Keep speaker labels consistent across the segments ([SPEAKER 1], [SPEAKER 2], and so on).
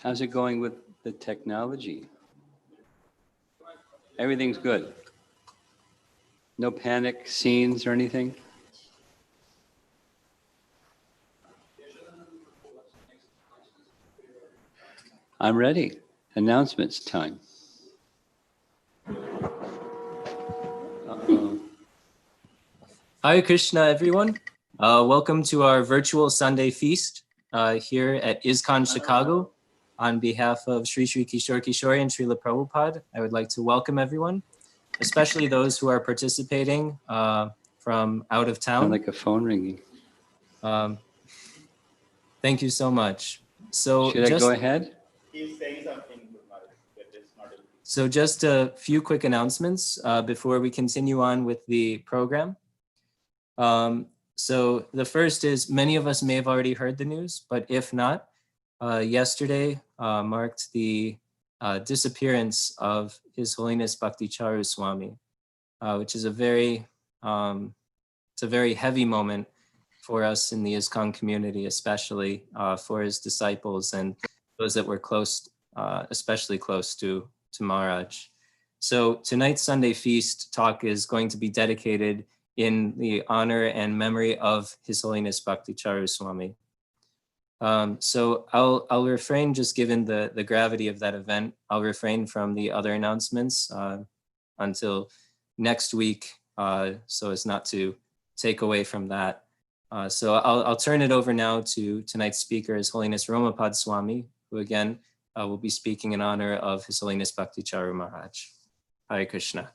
[SPEAKER 1] How's it going with the technology? Everything's good. No panic scenes or anything? I'm ready. Announcements time.
[SPEAKER 2] Hare Krishna, everyone. Welcome to our virtual Sunday feast here at ISKCON Chicago. On behalf of Sri Sri Kishore Kishore and Srila Prabhupada, I would like to welcome everyone, especially those who are participating from out of town.
[SPEAKER 1] Sound like a phone ringing.
[SPEAKER 2] Thank you so much. So
[SPEAKER 1] should I go ahead?
[SPEAKER 3] He's saying something, but it's not a...
[SPEAKER 2] So just a few quick announcements before we continue on with the program. So the first is, many of us may have already heard the news, but if not, yesterday marked the disappearance of His Holiness Bhakti Caru Swami, which is a very heavy moment for us in the ISKCON community, especially for his disciples and those that were close, especially close to Maharaj. So tonight's Sunday feast talk is going to be dedicated in the honor and memory of His Holiness Bhakti Caru Swami. So I'll refrain, just given the gravity of that event, I'll refrain from the other announcements until next week, so as not to take away from that. So I'll turn it over now to tonight's speaker, His Holiness Romapad Swami, who again will be speaking in honor of His Holiness Bhakti Caru Maharaj. Hare Krishna.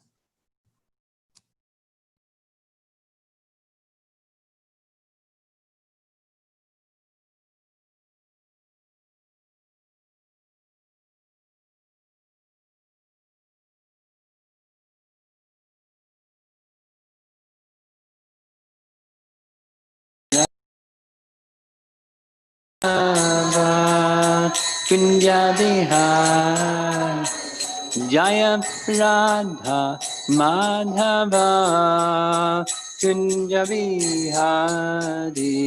[SPEAKER 1] Kunja Bihar Jaya Radha Madhava Kunja Bihari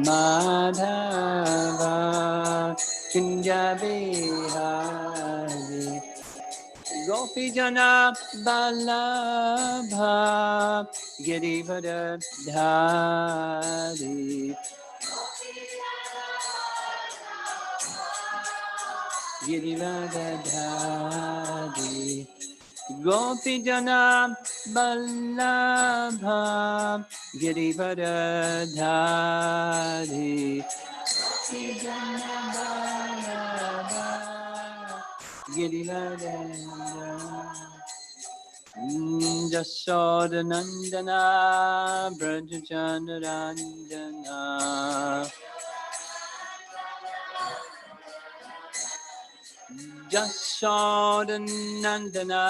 [SPEAKER 1] Madhava Kunja Bihari Gopi Jana Balabha Girivara Dhari Girivadadhari Gopi Jana Vallabha Girivadadhari Girivadadhari Jasodanandana Brajajanarandana Jasodanandana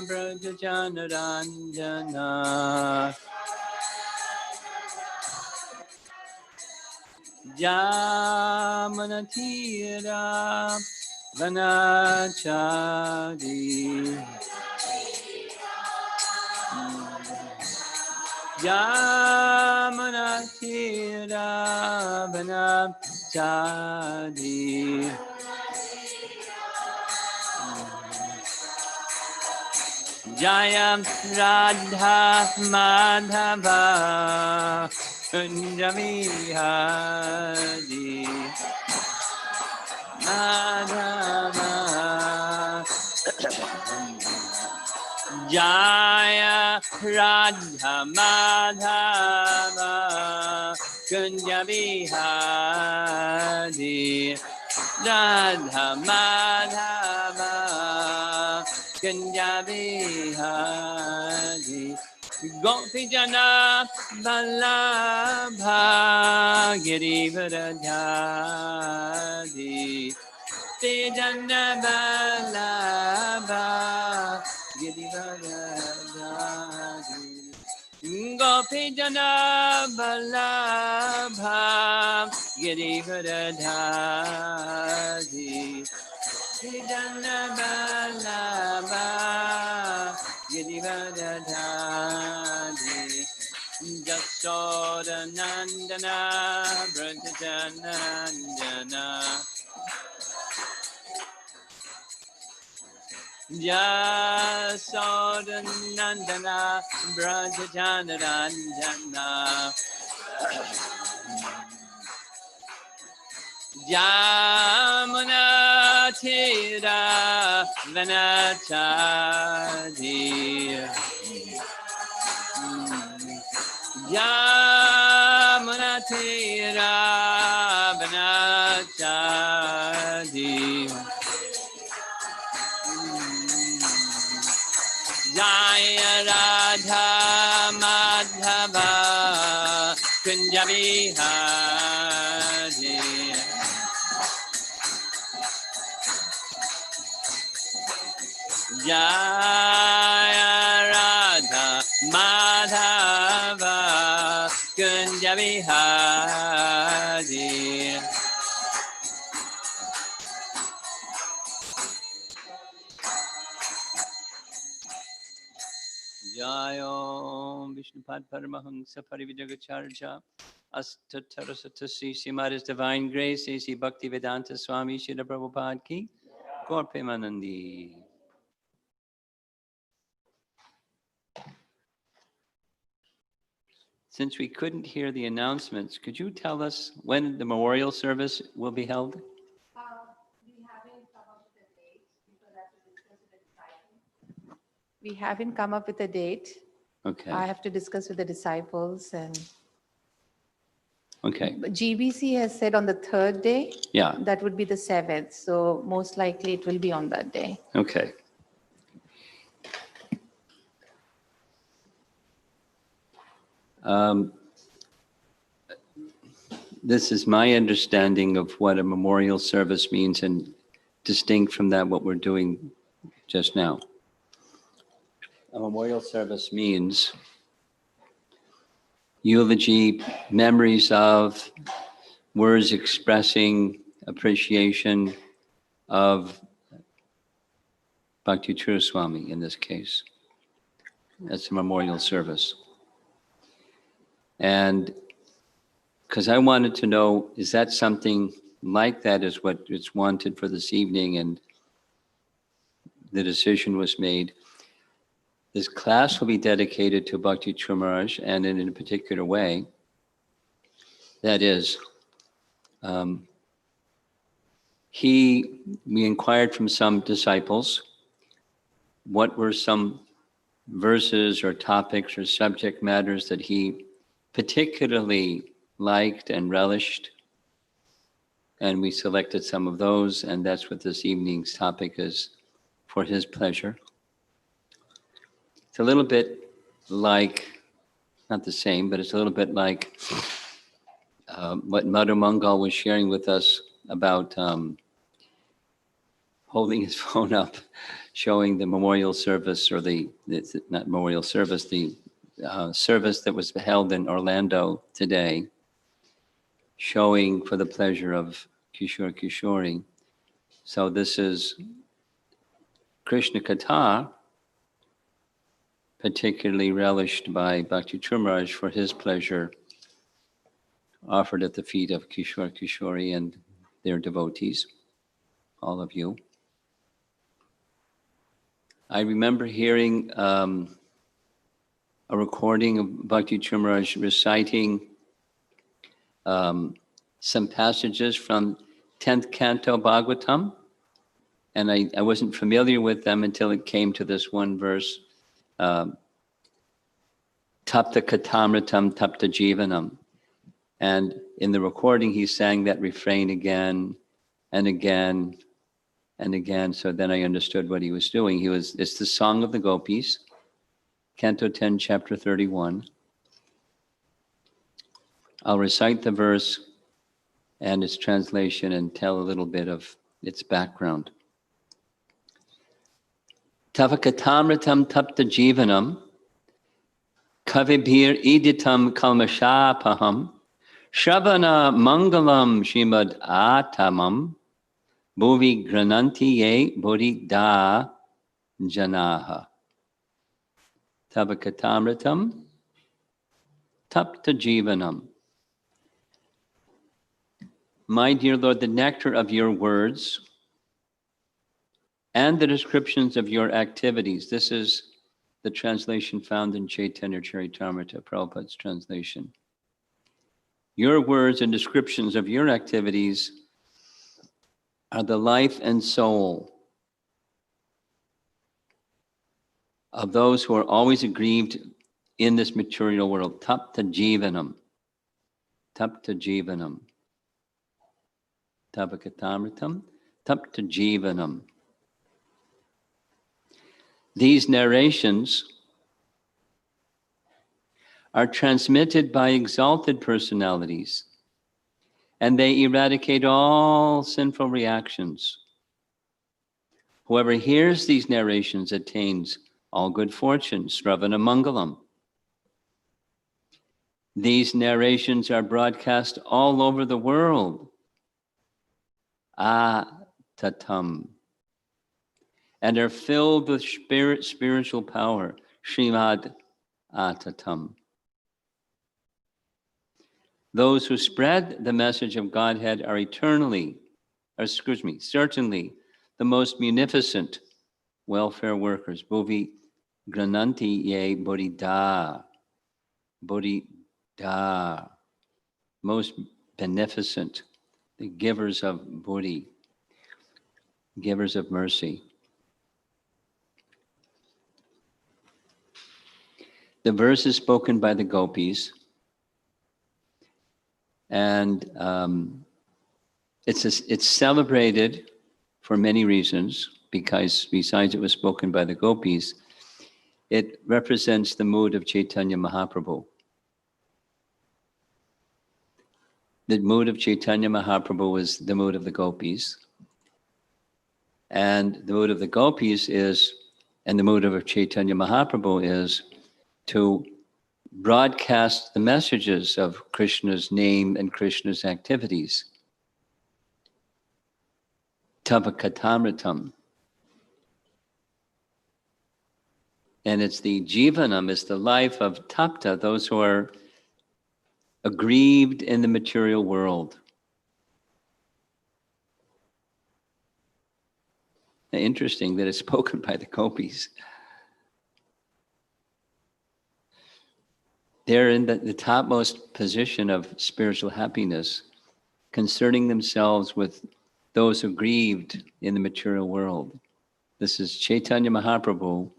[SPEAKER 1] Brajajanarandana Jamanatira Vanachari Jamanatira Vanachari Jaya Radha Madhava Kunja Bihari Madhava Jaya Radha Madhava Kunja Bihari Radha Madhava Kunja Bihari Gopi Jana Vallabha Girivadadhari Tejana Vallabha Girivadadhari Gopi Jana Vallabha Girivadadhari Tejana Vallabha Girivadadhari Sodanandana Brajanandana Yasodanandana Brajanandana Yamuna Tira Vanachadi Yamuna Tira Vanachadi Jaya Radha Madhava Kunja Vihari Jaya Radha Madhava Kunja Vihari Jayo Vishnupad Paramahamsa Parivijagacharya Astatarasatasi Srimad His Divine Grace A.C. Bhakti Vedanta Swami Srila Prabhupada Ki Gaur Premanandi. Since we couldn't hear the announcements, could you tell us when the memorial service will be held?
[SPEAKER 4] We haven't come up with a date because I have to discuss with the disciples. We haven't come up with a date.
[SPEAKER 1] Okay,
[SPEAKER 4] I have to discuss with the disciples and
[SPEAKER 1] okay,
[SPEAKER 4] GBC has said on the third day,
[SPEAKER 1] yeah,
[SPEAKER 4] that would be the 7th. So most likely it will be on that day.
[SPEAKER 1] okay. This is my understanding of what a memorial service means, and distinct from that, what we're doing just now. A memorial service means eulogy, memories of, words expressing appreciation of Bhakti Caru Swami in this case. That's a memorial service. And because I wanted to know, is that something like that is what it's wanted for this evening, and the decision was made. This class will be dedicated to Bhakti Caru Maharaj, and in a particular way. That is, we inquired from some disciples, what were some verses or topics or subject matters that he particularly liked and relished, and we selected some of those, and that's what this evening's topic is, for his pleasure. It's a little bit like, not the same, but it's a little bit like what Madhu Mangal was sharing with us about holding his phone up, showing the memorial service, or not memorial service, the service that was held in Orlando today, showing for the pleasure of Kishore Kishori. So this is Krishna Katha, particularly relished by Bhakti Caru Maharaj for his pleasure, offered at the feet of Kishore Kishori and their devotees, all of you. I remember hearing a recording of Bhakti Caru Maharaj reciting some passages from 10th Canto Bhagavatam, and I wasn't familiar with them until it came to this one verse, Tapta Katamritam Tapta Jivanam. And in the recording, he sang that refrain again and again and again. So then I understood what he was doing. It's the Song of the Gopis, Canto 10, Chapter 31. I'll recite the verse and its translation and tell a little bit of its background. Tavakatamritam tapta jivanam kavibhir iditam kalmashapaham Shravana mangalam shrimad atamam bhuvi grananti ye bodhida janaha. Tavakatamritam tapta jivanam. My dear Lord, the nectar of your words and the descriptions of your activities. This is the translation found in Chaitanya Charitamrita, Prabhupada's translation. Your words and descriptions of your activities are the life and soul of those who are always aggrieved in this material world. Tapta jivanam. Tapta jivanam. Tapakatamritam. Tapta jivanam. These narrations are transmitted by exalted personalities, and they eradicate all sinful reactions. Whoever hears these narrations attains all good fortune, Sravana Mangalam. These narrations are broadcast all over the world. Tatam. And are filled with spiritual power. Srimad Atatam. Those who spread the message of Godhead are certainly the most munificent welfare workers. Bhuvi grananti ye bodhida. Bodhida. Most beneficent. The givers of bodhi. Givers of mercy. The verse is spoken by the Gopis. And it's celebrated for many reasons, because besides it was spoken by the Gopis, it represents the mood of Chaitanya Mahaprabhu. The mood of Chaitanya Mahaprabhu was the mood of the Gopis. And the mood of the Gopis is, and the mood of Chaitanya Mahaprabhu is to broadcast the messages of Krishna's name and Krishna's activities. Tavakatamritam. And it's the jivanam, it's the life of tapta, those who are aggrieved in the material world. Interesting that it's spoken by the Gopis. They're in the topmost position of spiritual happiness, concerning themselves with those who grieved in the material world. This is Chaitanya Mahaprabhu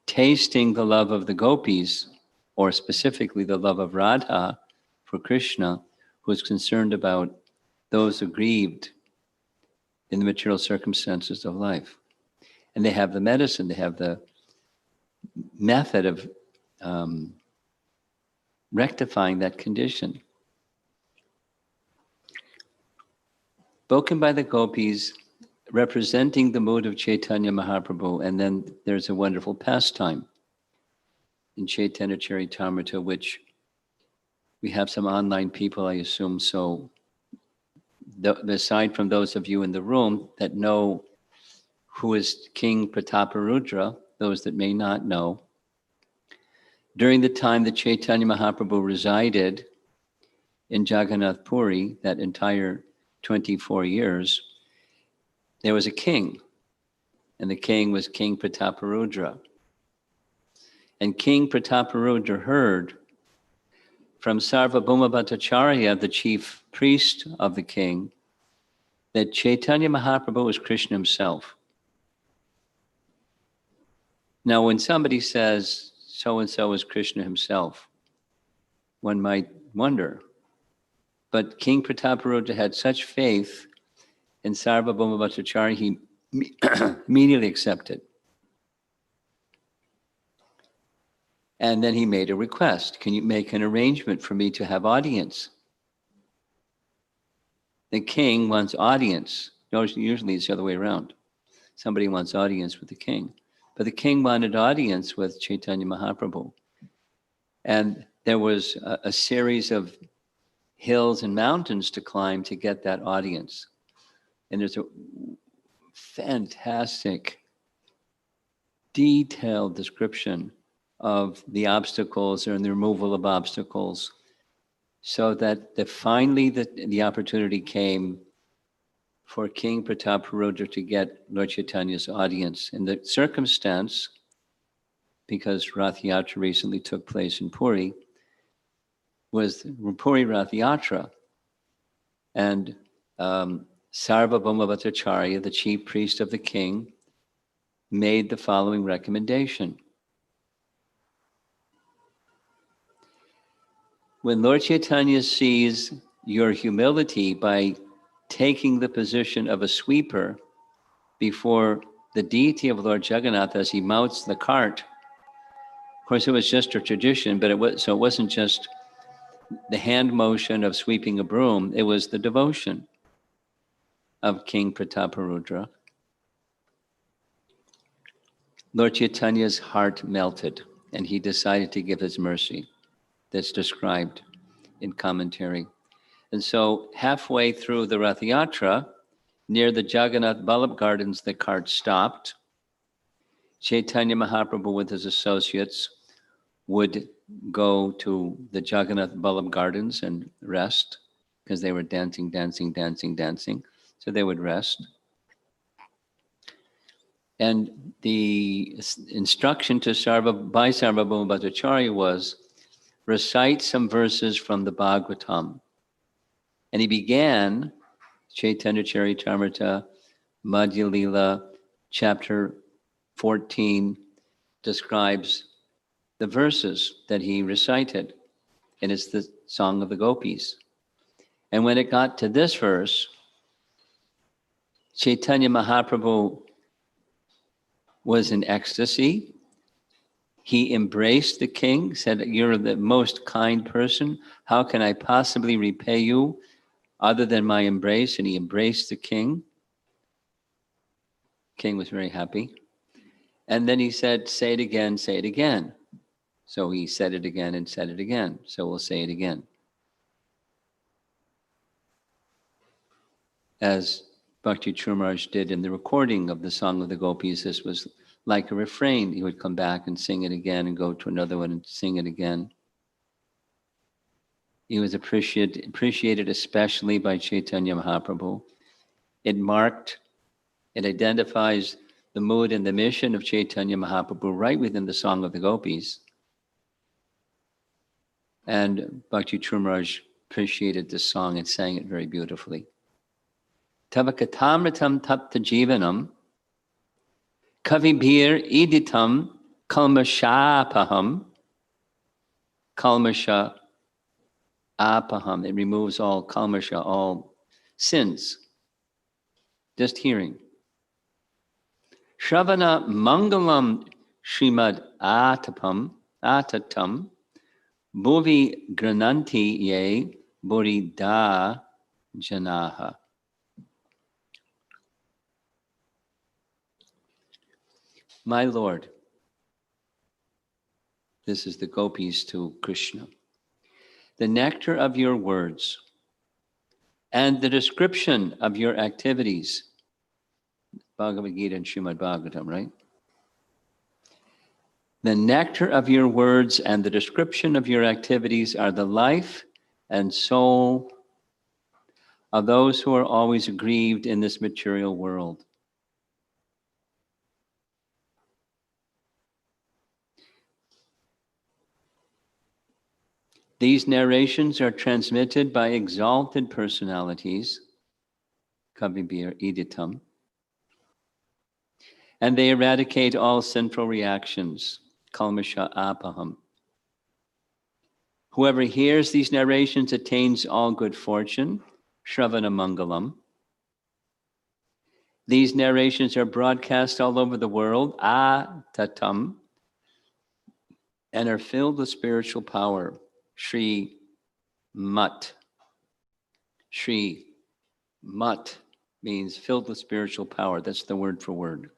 [SPEAKER 1] tasting the love of the Gopis, or specifically the love of Radha for Krishna, who is concerned about those who grieved in the material circumstances of life. And they have the medicine, they have the method of rectifying that condition. Spoken by the Gopis, representing the mood of Chaitanya Mahaprabhu, and then there's a wonderful pastime in Chaitanya Charitamrita, which we have some online people, I assume, so aside from those of you in the room that know who is King Prataparudra, those that may not know, during the time that Chaitanya Mahaprabhu resided in Jagannath Puri, that entire 24 years, there was a king, and the king was King Prataparudra. And King Prataparudra heard from Sarvabhauma Bhattacharya, the chief priest of the king, that Chaitanya Mahaprabhu was Krishna himself. Now, when somebody says, so-and-so is Krishna himself, one might wonder. But King Prataparudra had such faith in Sarvabhauma Bhattacharya, he immediately accepted. And then he made a request. Can you make an arrangement for me to have audience? The king wants audience. Usually it's the other way around. Somebody wants audience with the king. But the king wanted audience with Chaitanya Mahaprabhu. And there was a series of hills and mountains to climb to get that audience. And there's a fantastic, detailed description of the obstacles and the removal of obstacles so that finally the opportunity came for King Prataparudra to get Lord Chaitanya's audience. And the circumstance, because Rath Yatra recently took place in Puri, was Puri Rath Yatra. And Sarvabhauma Bhattacharya, the chief priest of the king, made the following recommendation. When Lord Chaitanya sees your humility by taking the position of a sweeper before the deity of Lord Jagannath as he mounts the cart, of course it was just a tradition, but it wasn't just the hand motion of sweeping a broom, it was the devotion of King Prataparudra. Lord Chaitanya's heart melted and he decided to give his mercy. That's described in commentary. And so halfway through the Rath Yatra, near the Jagannath Vallabh Gardens, the cart stopped. Chaitanya Mahaprabhu with his associates would go to the Jagannath Vallabh Gardens and rest because they were dancing. So they would rest. And the instruction to by Sarvabhauma Bhattacharya was, recite some verses from the Bhagavatam. And he began Chaitanya Charitamrita, Madhya Lila, chapter 14, describes the verses that he recited. And it's the song of the Gopis. And when it got to this verse, Chaitanya Mahaprabhu was in ecstasy. He embraced the king, said, "You're the most kind person. How can I possibly repay you other than my embrace?" And he embraced the king. King was very happy. And then he said, "Say it again, say it again." So he said it again and said it again. So we'll say it again. As Bhakti Caru Swami did in the recording of the Song of the Gopis, this was like a refrain. He would come back and sing it again and go to another one and sing it again. He was appreciated especially by Chaitanya Mahaprabhu. It identifies the mood and the mission of Chaitanya Mahaprabhu right within the Song of the Gopis. And Bhakti Caru Swami appreciated this song and sang it very beautifully. Tava katamritam tapta jivanam kavibhir iditam kalmashapaham. Kalmasha apaham. It removes all kalmasha, all sins. Just hearing. Shravana mangalam Srimad atatam bhuvi grananti ye burida janaha. My Lord, this is the Gopis to Krishna, the nectar of your words and the description of your activities, Bhagavad Gita and Srimad Bhagavatam, right? The nectar of your words and the description of your activities are the life and soul of those who are always aggrieved in this material world. These narrations are transmitted by exalted personalities, Kavibhir Iditam, and they eradicate all sinful reactions, Kalmasha Apaham. Whoever hears these narrations attains all good fortune, Shravana Mangalam. These narrations are broadcast all over the world, Atatam, and are filled with spiritual power. Shri Mat. Shri Mat means filled with spiritual power. That's the word for word.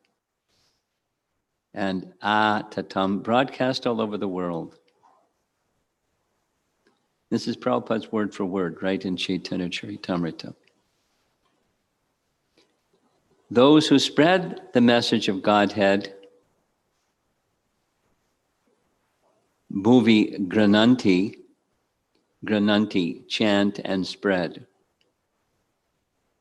[SPEAKER 1] And Atatam, broadcast all over the world. This is Prabhupada's word for word, right in Chaitanya Charitamrita. Those who spread the message of Godhead, Bhuvi Grananti, grananti, chant and spread.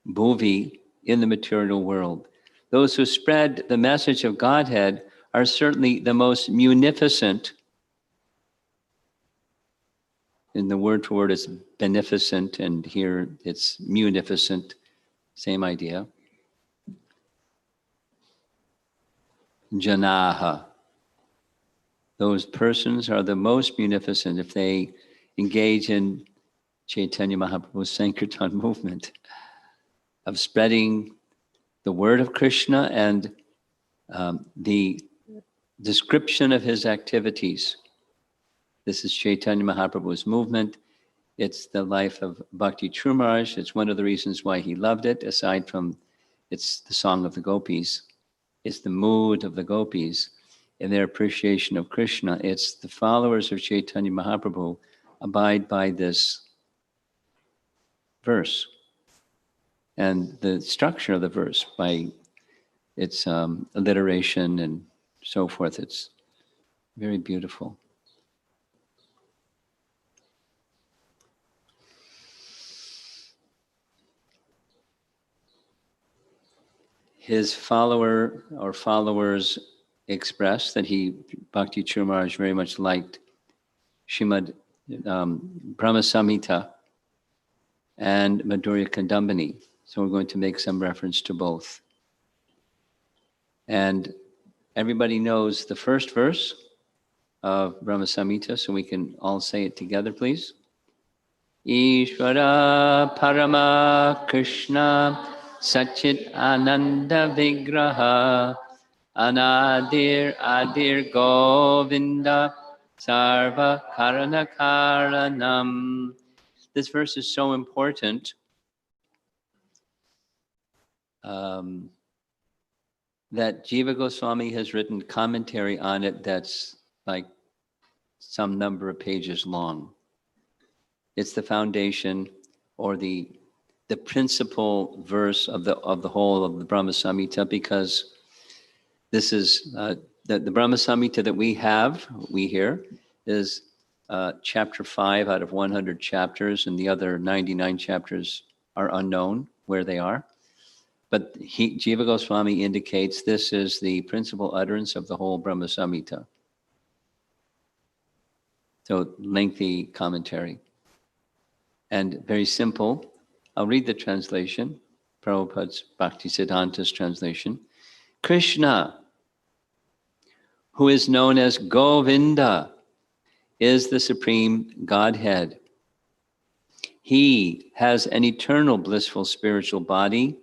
[SPEAKER 1] Bhuvi, in the material world. Those who spread the message of Godhead are certainly the most munificent. In the word to word, it's beneficent, and here it's munificent. Same idea. Janaha. Those persons are the most munificent if they engage in Chaitanya Mahaprabhu's Sankirtan movement of spreading the word of Krishna and the description of his activities. This is Chaitanya Mahaprabhu's movement. It's the life of Bhakti Caru Swami. It's one of the reasons why he loved it, aside from it's the song of the Gopis. It's the mood of the Gopis in their appreciation of Krishna. It's the followers of Chaitanya Mahaprabhu abide by this verse and the structure of the verse by its alliteration and so forth. It's very beautiful. His follower or followers expressed that Bhakti Caru Swami very much liked Srimad Brahma Samhita and Madhurya Kandambini. So we're going to make some reference to both. And everybody knows the first verse of Brahma Samhita, so we can all say it together, please. Ishvara Parama Krishna Sachit Ananda Vigraha Anadir Adir Govinda Sarva Karana Karanam. This verse is so important that Jiva Goswami has written commentary on it that's like some number of pages long. It's the foundation or the principal verse of the whole of the Brahma Samhita, because this is the Brahma Samhita that we hear is chapter 5 out of 100 chapters, and the other 99 chapters are unknown where they are. But Jiva Goswami indicates this is the principal utterance of the whole Brahma Samhita. So lengthy commentary. And very simple. I'll read the translation, Prabhupada's Bhaktisiddhanta's translation. Krishna, who is known as Govinda, is the supreme Godhead. He has an eternal blissful spiritual body.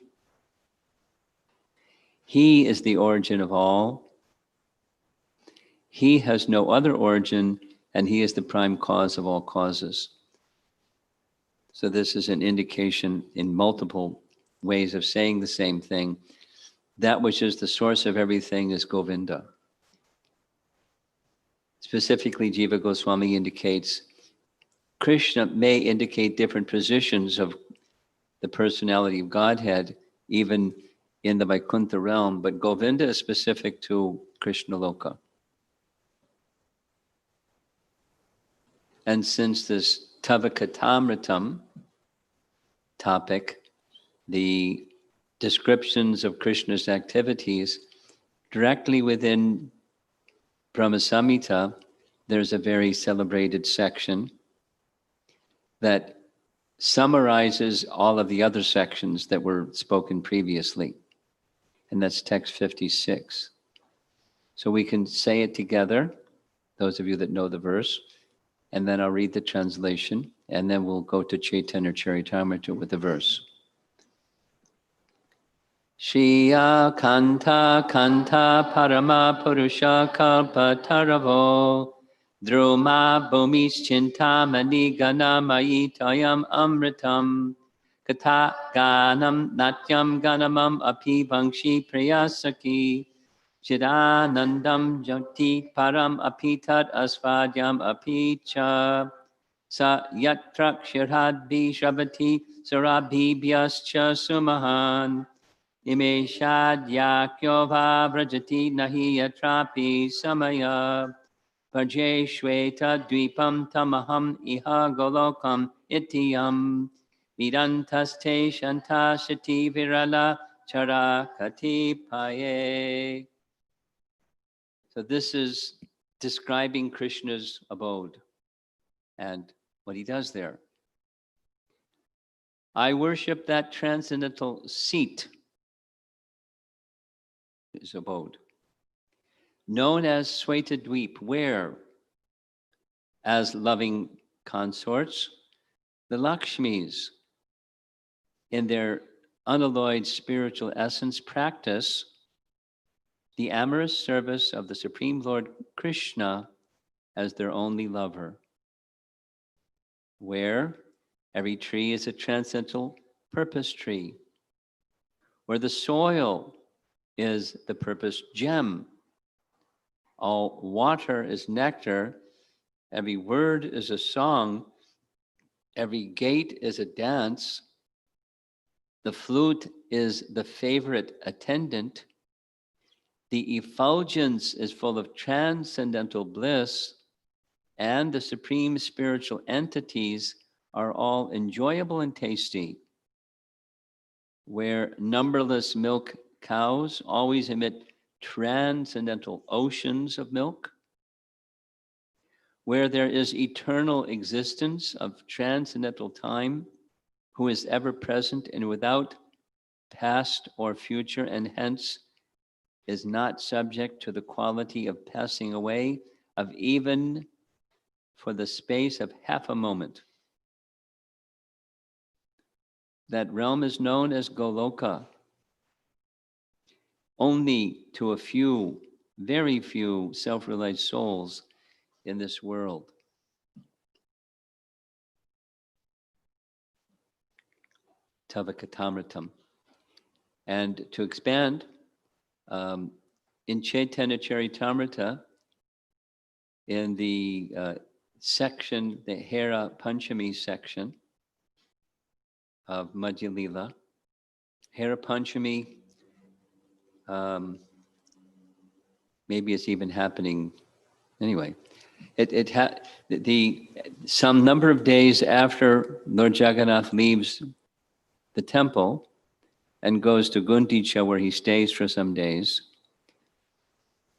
[SPEAKER 1] He is the origin of all. He has no other origin, and he is the prime cause of all causes. So this is an indication in multiple ways of saying the same thing. That which is the source of everything is Govinda. Specifically, Jiva Goswami indicates Krishna may indicate different positions of the personality of Godhead, even in the Vaikuntha realm, but Govinda is specific to Krishna Loka. And since this Tavakatamritam topic, the descriptions of Krishna's activities, directly within Brahma Samhita, there's a very celebrated section that summarizes all of the other sections that were spoken previously. And that's text 56. So we can say it together, those of you that know the verse, and then I'll read the translation, and then we'll go to Chaitanya Charitamrita with the verse. Shriya Kanta Kanta Parama Purusha Kalpa Taravo Droma Bhumis Chintamani Ganamayi Tayam Amritam Kata Ganam Natyam Ganamam Api Bangshi Priyasaki Chidanandam Jati Param Apitat Asvadyam Apicha Sa Yatrak Shirhadbi Shrabati Sarabhibhyascha Sumahan Nimeshad Yakyova Vrajati Nahi Yatrapi Samaya Bhaje Shweta Dvipam Tamaham Iha Golokam Ityam Vidantaste Shanta Shati Virala Charakati Paye. So this is describing Krishna's abode and what he does there. I worship that transcendental seat, his abode, known as Swetadweep, where, as loving consorts, the Lakshmis, in their unalloyed spiritual essence, practice the amorous service of the Supreme Lord Krishna as their only lover, where every tree is a transcendental purpose tree, where the soil is the purpose gem, all water is nectar, every word is a song, every gate is a dance, the flute is the favorite attendant, the effulgence is full of transcendental bliss, and the supreme spiritual entities are all enjoyable and tasty, where numberless milk cows always emit transcendental oceans of milk, where there is eternal existence of transcendental time, who is ever present and without past or future, and hence is not subject to the quality of passing away of even for the space of half a moment. That realm is known as Goloka. Only to a few, very few self-realized souls in this world. Tavakatamritam. And to expand, in Chaitanya Charitamrita, in the section, the Hera Panchami section of Madhya Lila, Hera Panchami, maybe it's even happening anyway. Some number of days after Lord Jagannath leaves the temple and goes to Gundicha, where he stays for some days,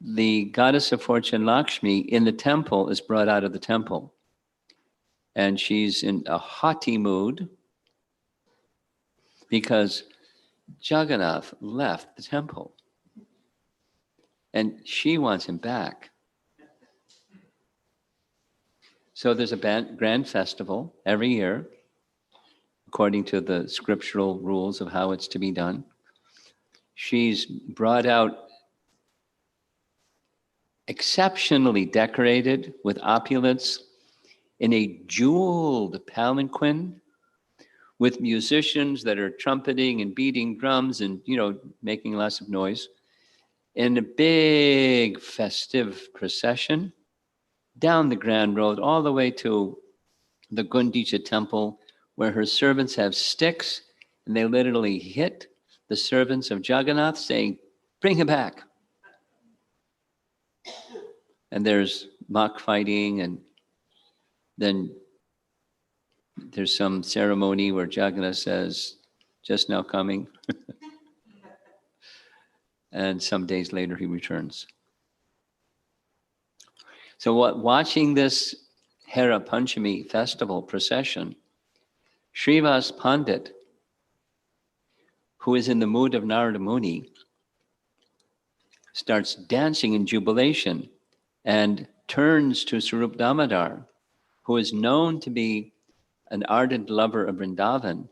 [SPEAKER 1] the goddess of fortune Lakshmi in the temple is brought out of the temple. And she's in a haughty mood because Jagannath left the temple. And she wants him back. So there's a grand festival every year, according to the scriptural rules of how it's to be done. She's brought out exceptionally decorated with opulence in a jeweled palanquin with musicians that are trumpeting and beating drums and, making lots of noise, in a big festive procession down the Grand Road all the way to the Gundicha temple, where her servants have sticks and they literally hit the servants of Jagannath saying, "Bring him back." And there's mock fighting, and then there's some ceremony where Jagannath says, "Just now coming." And some days later he returns. So watching this Hera Panchami festival procession, Srivas Pandit, who is in the mood of Narada Muni, starts dancing in jubilation and turns to Sarup Damodar, who is known to be an ardent lover of Vrindavan,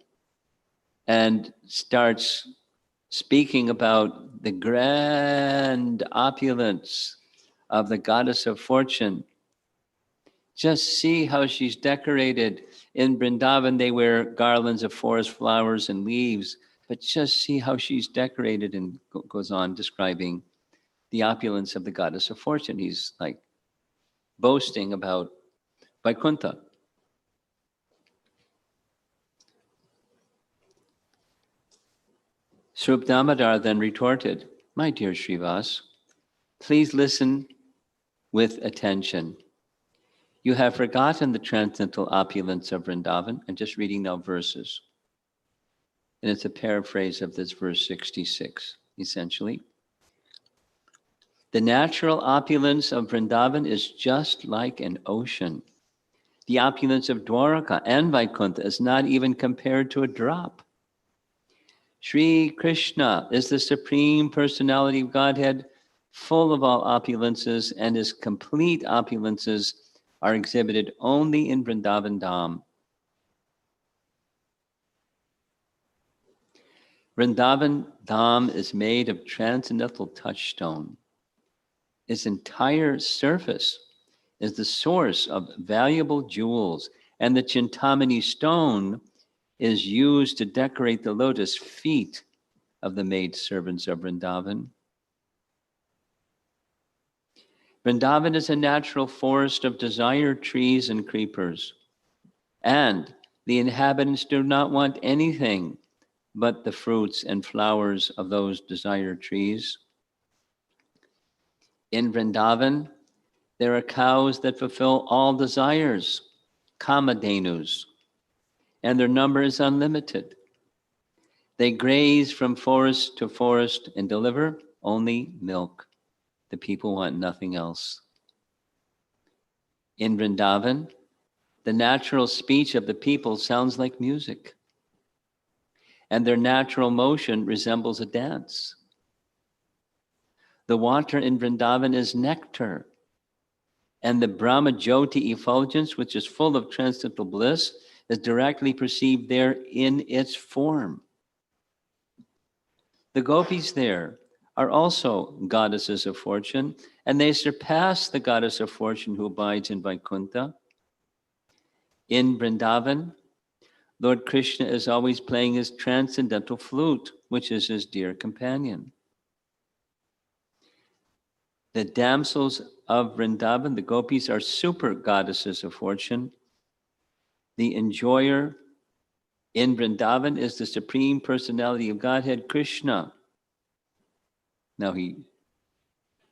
[SPEAKER 1] and starts speaking about the grand opulence of the goddess of fortune. Just see how she's decorated. In Vrindavan, they wear garlands of forest flowers and leaves, but just see how she's decorated, and goes on describing the opulence of the goddess of fortune. He's like boasting about Vaikuntha. Srup Damodar then retorted, "My dear Srivas, please listen with attention. You have forgotten the transcendental opulence of Vrindavan. I'm just reading now verses. And it's a paraphrase of this verse 66, essentially. The natural opulence of Vrindavan is just like an ocean. The opulence of Dwaraka and Vaikuntha is not even compared to a drop. Sri Krishna is the Supreme Personality of Godhead, full of all opulences, and his complete opulences are exhibited only in Vrindavan Dham. Vrindavan Dham is made of transcendental touchstone. Its entire surface is the source of valuable jewels, and the Chintamani stone is used to decorate the lotus feet of the maid servants of Vrindavan. Vrindavan is a natural forest of desire trees and creepers, and the inhabitants do not want anything but the fruits and flowers of those desire trees. In Vrindavan, there are cows that fulfill all desires, kamadhenus, and their number is unlimited. They graze from forest to forest and deliver only milk. The people want nothing else. In Vrindavan, the natural speech of the people sounds like music, and their natural motion resembles a dance. The water in Vrindavan is nectar, and the Brahma Jyoti effulgence, which is full of transcendental bliss, is directly perceived there in its form. The gopis there are also goddesses of fortune, and they surpass the goddess of fortune who abides in Vaikuntha. In Vrindavan, Lord Krishna is always playing his transcendental flute, which is his dear companion. The damsels of Vrindavan, the gopis, are super goddesses of fortune. The enjoyer in Vrindavan is the Supreme Personality of Godhead, Krishna. Now he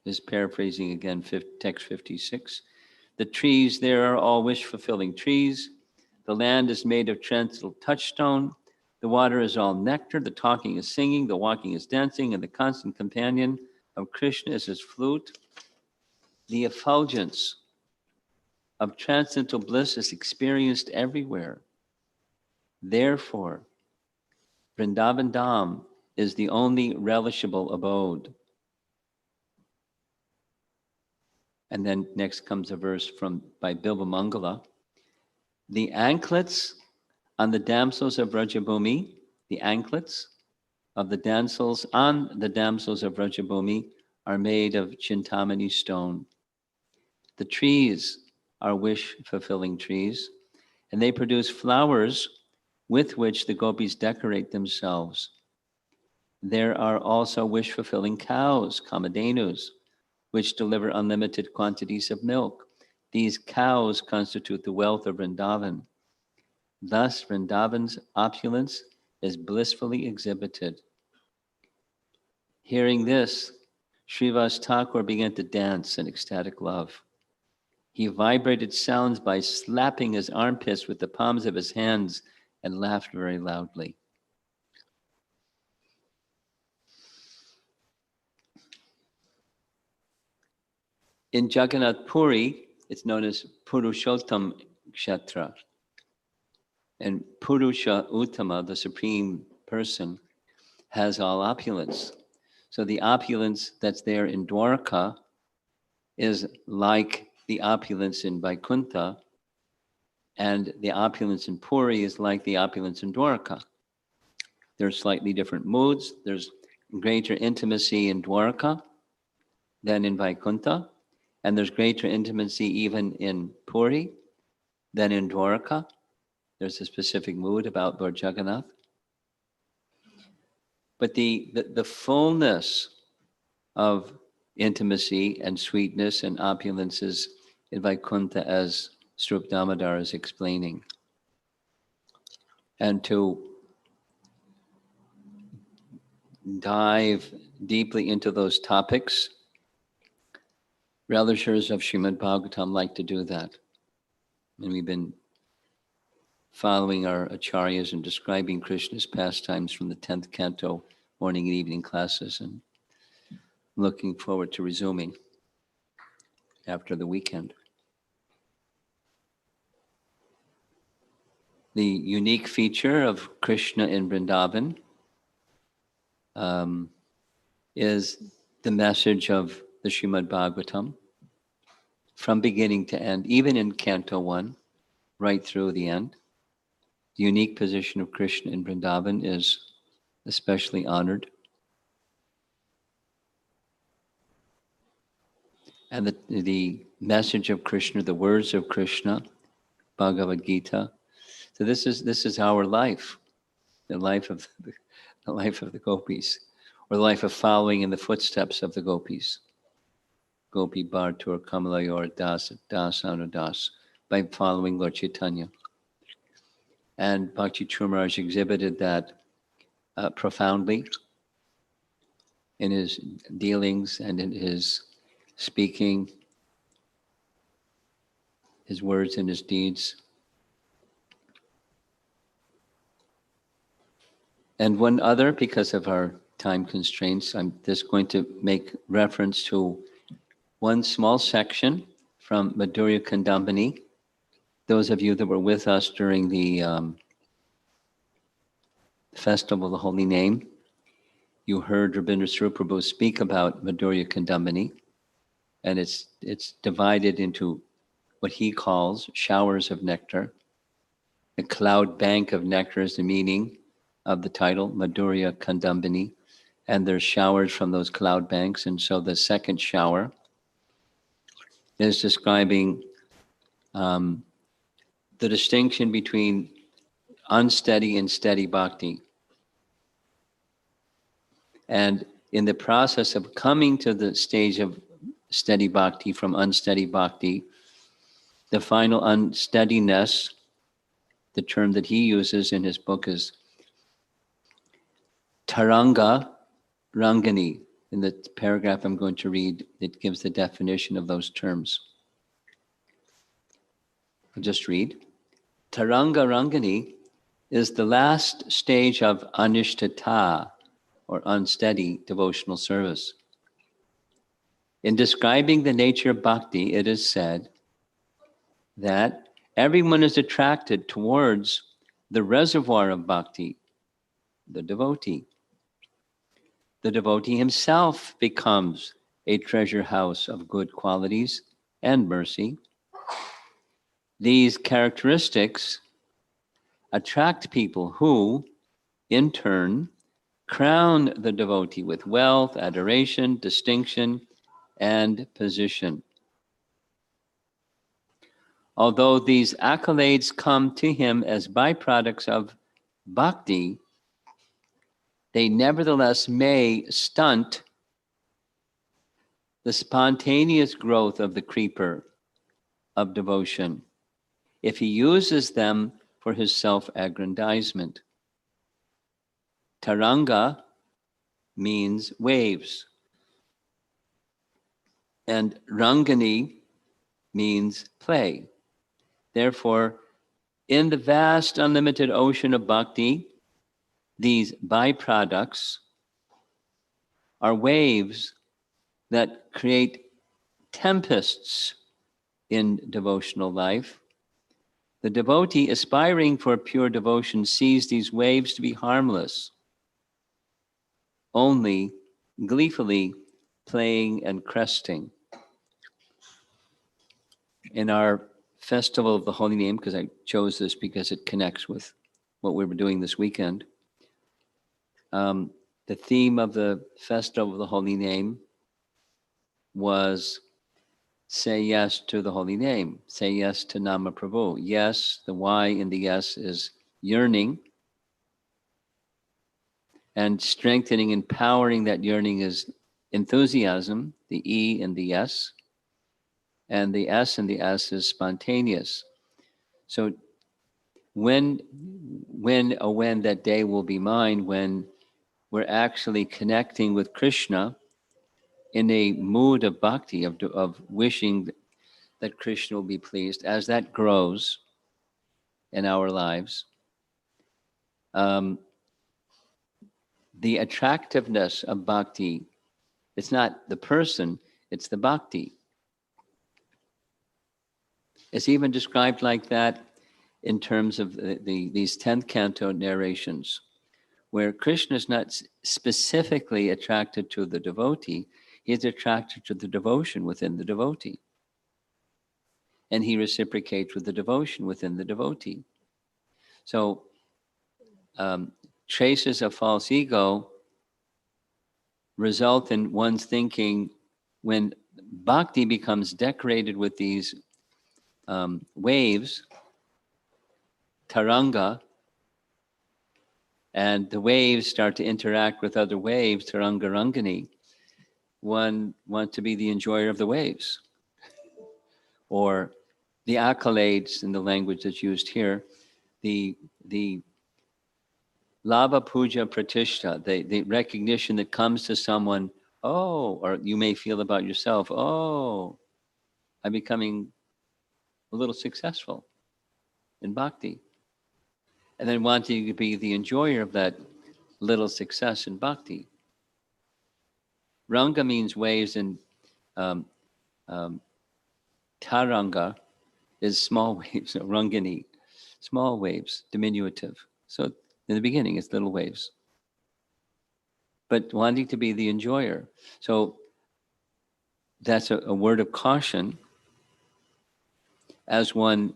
[SPEAKER 1] is paraphrasing again, text 56. The trees there are all wish-fulfilling trees. The land is made of transcendental touchstone. The water is all nectar. The talking is singing. The walking is dancing. And the constant companion of Krishna is his flute. The effulgence of transcendental bliss is experienced everywhere. Therefore, Vrindavan Dham is the only relishable abode. And then next comes a verse by Bilba Mangala. The anklets on the damsels of Vrajabhumi, the anklets of the damsels on the damsels of Vrajabhumi are made of Chintamani stone. The trees are wish-fulfilling trees, and they produce flowers with which the gopis decorate themselves. There are also wish-fulfilling cows, kamadhenus, which deliver unlimited quantities of milk. These cows constitute the wealth of Vrindavan. Thus, Vrindavan's opulence is blissfully exhibited. Hearing this, Srivas Thakur began to dance in ecstatic love. He vibrated sounds by slapping his armpits with the palms of his hands and laughed very loudly. In Jagannath Puri, it's known as Purushottam Kshetra. And Purusha Uttama, the Supreme Person, has all opulence. So the opulence that's there in Dwarka is like the opulence in Vaikuntha, and the opulence in Puri is like the opulence in Dwarka. There's slightly different moods. There's greater intimacy in Dwarka than in Vaikuntha, and there's greater intimacy even in Puri than in Dwarka. There's a specific mood about Lord Jagannath. But the fullness of intimacy and sweetness and opulences in Vaikuntha, as Srup Damodar is explaining. And to dive deeply into those topics, relishers of Srimad Bhagavatam like to do that. And we've been following our acharyas and describing Krishna's pastimes from the 10th canto, morning and evening classes, and looking forward to resuming after the weekend. The unique feature of Krishna in Vrindavan is the message of the Srimad Bhagavatam from beginning to end, even in Canto 1, right through the end. The unique position of Krishna in Vrindavan is especially honored. And the message of Krishna, the words of Krishna, Bhagavad Gita. So this is our life, the life of the gopis, or the life of following in the footsteps of the gopis. Gopi Bhartur Kamalayor Das Das Anudas, by following Lord Chaitanya. And Bhakti Caru Maharaj exhibited that profoundly in his dealings and in his speaking, his words and his deeds. And one other, because of our time constraints, I'm just going to make reference to one small section from Madhurya Kandambini. Those of you that were with us during the Festival of the Holy Name, you heard Rabindra Swarup Prabhu speak about Madhurya Kandambini, and it's divided into what he calls showers of nectar. A cloud bank of nectar is the meaning of the title, Madhurya Kandambini, and there's showers from those cloud banks. And so the second shower is describing the distinction between unsteady and steady bhakti. And in the process of coming to the stage of steady bhakti from unsteady bhakti, the final unsteadiness, the term that he uses in his book is Taranga Rangani. In the paragraph I'm going to read, it gives the definition of those terms. I'll just read. Taranga Rangani is the last stage of anishtata, or unsteady devotional service. In describing the nature of bhakti, it is said that everyone is attracted towards the reservoir of bhakti, the devotee. The devotee himself becomes a treasure house of good qualities and mercy. These characteristics attract people who, in turn, crown the devotee with wealth, adoration, distinction, and position. Although these accolades come to him as byproducts of bhakti, they nevertheless may stunt the spontaneous growth of the creeper of devotion if he uses them for his self-aggrandizement. Taranga means waves, and Rangani means play. Therefore, in the vast unlimited ocean of bhakti, these byproducts are waves that create tempests in devotional life. The devotee aspiring for pure devotion sees these waves to be harmless, only gleefully playing and cresting. In our Festival of the Holy Name, because I chose this because it connects with what we were doing this weekend, the theme of the Festival of the Holy Name was say yes to the Holy Name, say yes to Nama Prabhu. Yes, the Y in the yes is yearning, and strengthening, empowering that yearning is enthusiasm, the E in the yes, and the S in the S is spontaneous. So when that day will be mine, when we're actually connecting with Krishna in a mood of bhakti, of wishing that Krishna will be pleased, as that grows in our lives, the attractiveness of bhakti, it's not the person, it's the bhakti. It's even described like that in terms of these 10th canto narrations, where Krishna is not specifically attracted to the devotee, he is attracted to the devotion within the devotee. And he reciprocates with the devotion within the devotee. So traces of false ego result in one's thinking, when bhakti becomes decorated with these waves, taranga, and the waves start to interact with other waves, taranga rangani, one wants to be the enjoyer of the waves. Or the accolades, in the language that's used here, the lava puja pratishta, the recognition that comes to someone, oh, or you may feel about yourself, oh, I'm becoming a little successful in bhakti. And then wanting to be the enjoyer of that little success in bhakti. Ranga means waves, and taranga is small waves, rangani, small waves, diminutive. So in the beginning, it's little waves. But wanting to be the enjoyer. So that's a word of caution. As one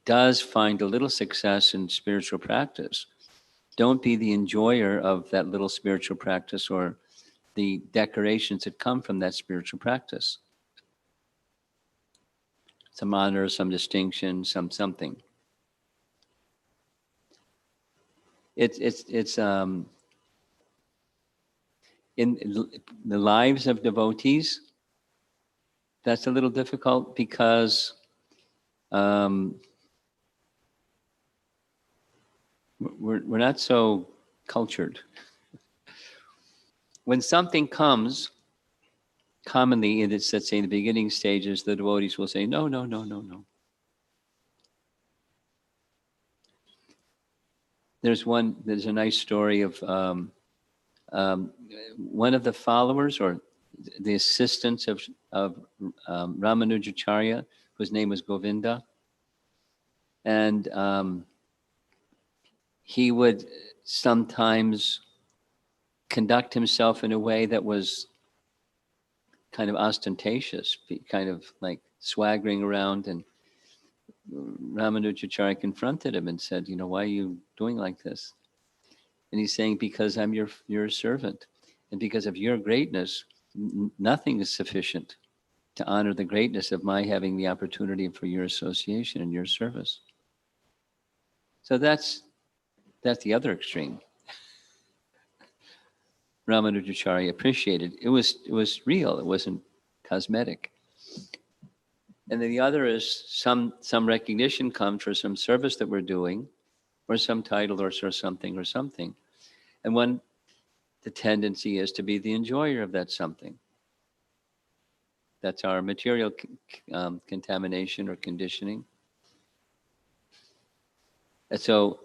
[SPEAKER 1] does find a little success in spiritual practice, don't be the enjoyer of that little spiritual practice or the decorations that come from that spiritual practice. Some honor, some distinction, something. It's in the lives of devotees, that's a little difficult because we're not so cultured. When something comes, commonly, and it's, let's say, in the beginning stages, the devotees will say, no, no, no, no, no. There's a nice story of one of the followers or the assistants of Ramanujacharya, whose name was Govinda. And he would sometimes conduct himself in a way that was kind of ostentatious, kind of like swaggering around. And Ramanujacharya confronted him and said, why are you doing like this? And he's saying, because I'm your servant. And because of your greatness, nothing is sufficient to honor the greatness of my having the opportunity for your association and your service. So that's the other extreme. Ramanujacharya appreciated. It was real. It wasn't cosmetic. And then the other is some recognition comes for some service that we're doing, or some title or something. And the tendency is to be the enjoyer of that something. That's our material contamination or conditioning. And so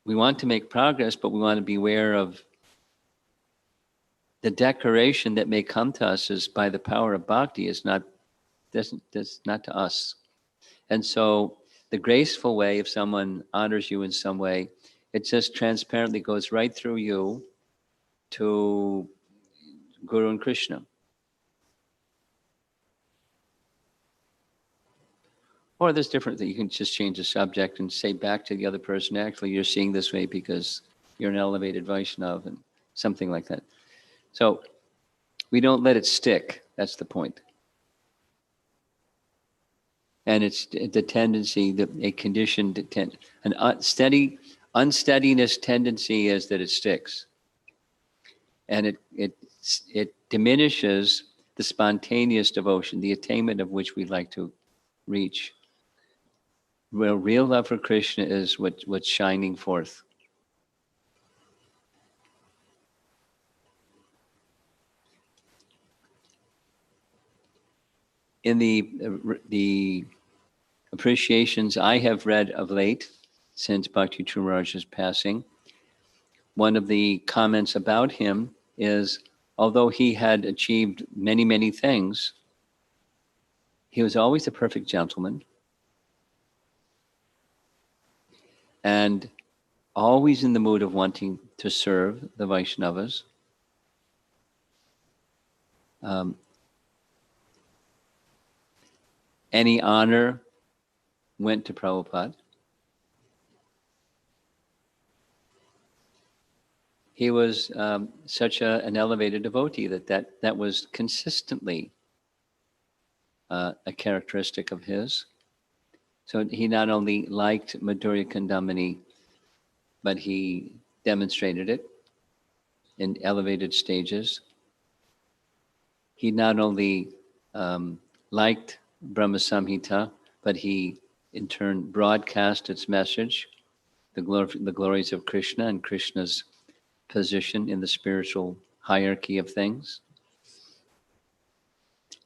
[SPEAKER 1] we want to make progress, but we want to be aware of the decoration that may come to us is by the power of bhakti is not to us. And so the graceful way, if someone honors you in some way, it just transparently goes right through you to Guru and Krishna. Or there's different that you can just change the subject and say back to the other person, actually, you're seeing this way because you're an elevated Vaishnava, and something like that. So we don't let it stick. That's the point. And it's the tendency, a conditioned, an unsteadiness tendency is that it sticks. And it diminishes the spontaneous devotion, the attainment of which we'd like to reach. Real love for Krishna is what's shining forth. in the appreciations I have read of late, since Bhakti Caru Maharaj's passing, one of the comments about him is, although he had achieved many, many things, he was always a perfect gentleman and always in the mood of wanting to serve the Vaishnavas. Any honor went to Prabhupada. He was such an elevated devotee that was consistently a characteristic of his. So he not only liked Madhurya Kandamini, but he demonstrated it in elevated stages. He not only liked Brahma Samhita, but he in turn broadcast its message, the glories of Krishna and Krishna's position in the spiritual hierarchy of things,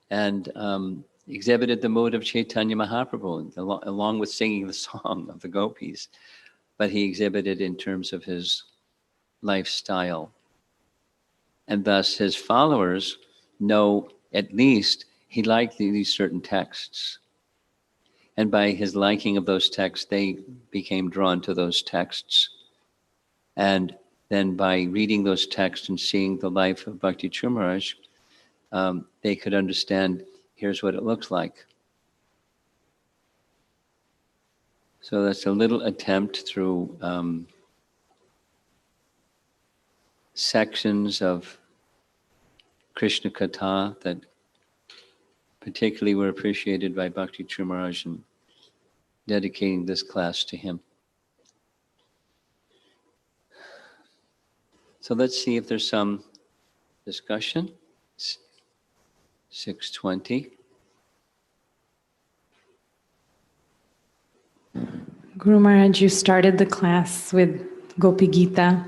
[SPEAKER 1] and exhibited the mood of Chaitanya Mahaprabhu along with singing the song of the Gopis, but he exhibited in terms of his lifestyle. And thus his followers know at least he liked these certain texts. And by his liking of those texts, they became drawn to those texts. And then by reading those texts and seeing the life of Bhakti Caru Maharaj, they could understand, here's what it looks like. So that's a little attempt through sections of Krishna Katha that particularly were appreciated by Bhakti Caru Maharaj, and dedicating this class to him. So let's see if there's some discussion. 6:20.
[SPEAKER 5] Guru Maharaj, you started the class with Gopi Gita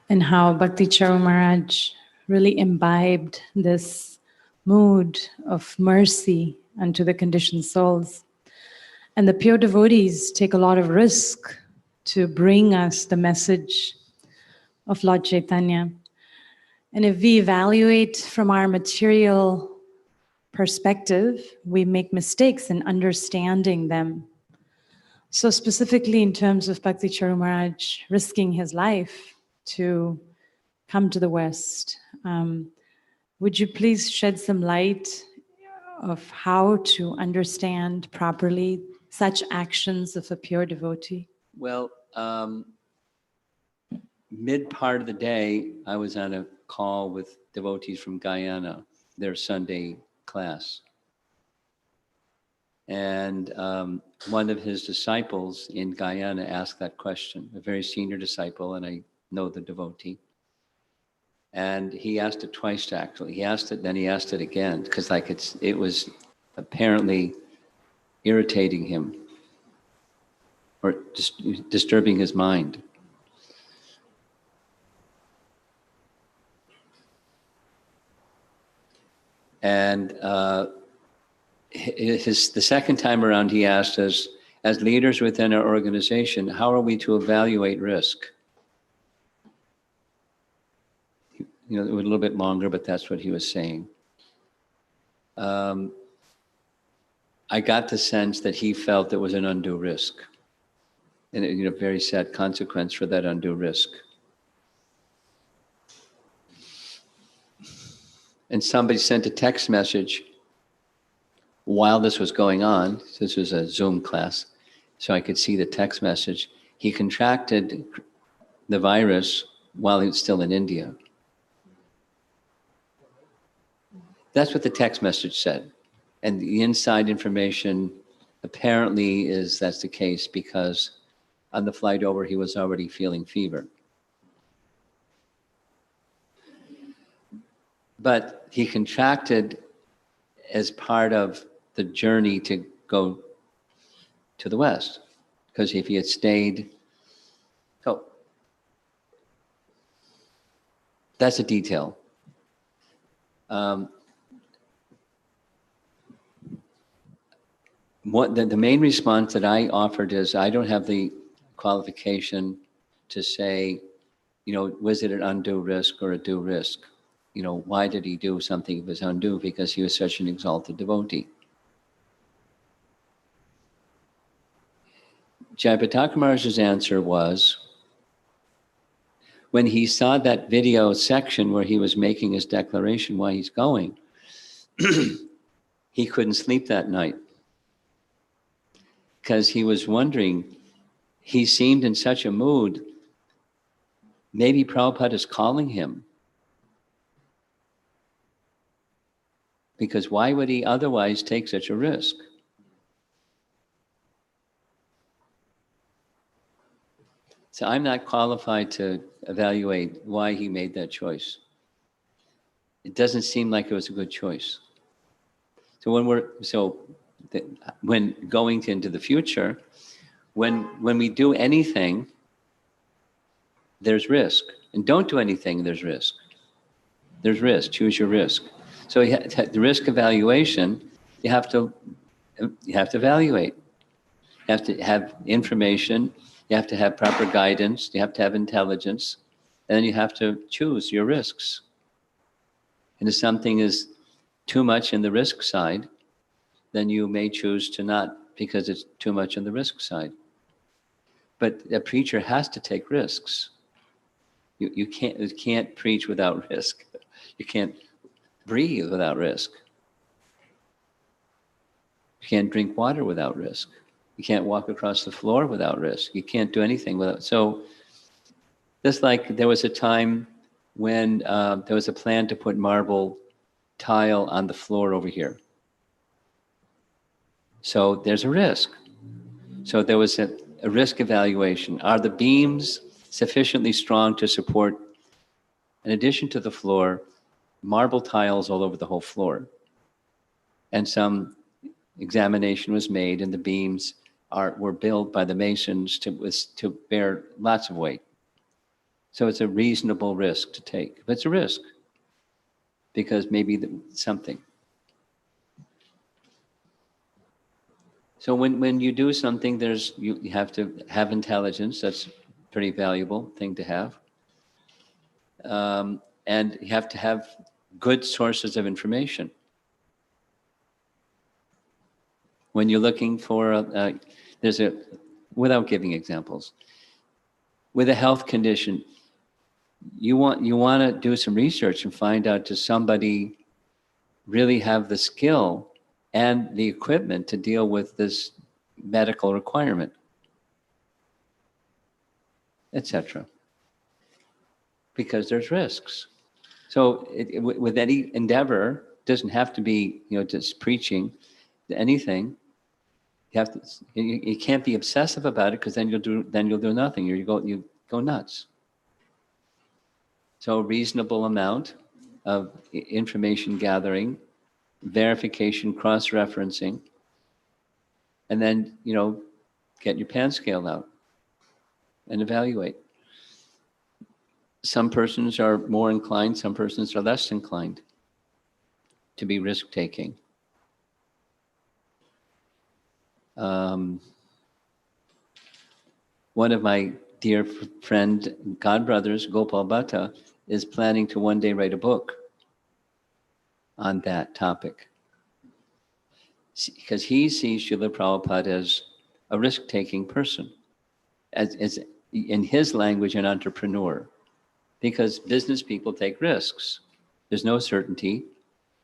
[SPEAKER 5] and how Bhakti Caru Maharaj really imbibed this mood of mercy unto the conditioned souls. And the pure devotees take a lot of risk to bring us the message of Lord Chaitanya. And if we evaluate from our material perspective, we make mistakes in understanding them. So specifically in terms of Bhakti Caru Maharaj risking his life to come to the West, would you please shed some light of how to understand properly such actions of a pure devotee?
[SPEAKER 1] Well, mid part of the day, I was on a call with devotees from Guyana, their Sunday class. And one of his disciples in Guyana asked that question, a very senior disciple, and I know the devotee. And he asked it twice, actually. He asked it, then he asked it again, because it was apparently irritating him or disturbing his mind. And the second time around, he asked us, as leaders within our organization, how are we to evaluate risk? You know, it was a little bit longer, but that's what he was saying. I got the sense that he felt there was an undue risk, and a very sad consequence for that undue risk. And somebody sent a text message while this was going on. This was a Zoom class, so I could see the text message. He contracted the virus while he was still in India. That's what the text message said. And the inside information apparently is that's the case because on the flight over, he was already feeling fever. But he contracted as part of the journey to go to the West, because if he had stayed, so that's a detail. what the main response that I offered is, I don't have the qualification to say, was it an undue risk or a due risk? Why did he do something that was undue? Because he was such an exalted devotee. Jayapataka Maharaj's answer was, when he saw that video section where he was making his declaration why he's going, he couldn't sleep that night. Because he was wondering, he seemed in such a mood, maybe Prabhupada is calling him. Because why would he otherwise take such a risk? So I'm not qualified to evaluate why he made that choice. It doesn't seem like it was a good choice. So when going into the future, when we do anything, there's risk. And don't do anything, there's risk. There's risk, choose your risk. So the risk evaluation, you have to evaluate. You have to have information, you have to have proper guidance, you have to have intelligence, and then you have to choose your risks. And if something is too much in the risk side, then you may choose to not, because it's too much on the risk side. But a preacher has to take risks. You can't preach without risk. You can't breathe without risk. You can't drink water without risk. You can't walk across the floor without risk. You can't do anything without. So just like there was a time when there was a plan to put marble tile on the floor over here. So there's a risk. So there was a risk evaluation. Are the beams sufficiently strong to support, in addition to the floor, marble tiles all over the whole floor? And some examination was made, and the beams were built by the masons to bear lots of weight. So it's a reasonable risk to take. But it's a risk, because maybe something. So when you do something, you have to have intelligence. That's a pretty valuable thing to have. And you have to have good sources of information. When you're looking for, without giving examples, with a health condition, you want to do some research and find out, does somebody really have the skill and the equipment to deal with this medical requirement, etc. Because there's risks. So with any endeavor, it doesn't have to be just preaching, anything. You can't be obsessive about it, because then you'll do nothing. You go nuts. So a reasonable amount of information gathering, verification, cross-referencing, and then get your pan scale out and evaluate. Some persons are more inclined, some persons are less inclined to be risk-taking. One of my dear friend, godbrothers, Gopal Bhatta, is planning to one day write a book on that topic. Because he sees Srila Prabhupada as a risk-taking person, as in his language, an entrepreneur. Because business people take risks. There's no certainty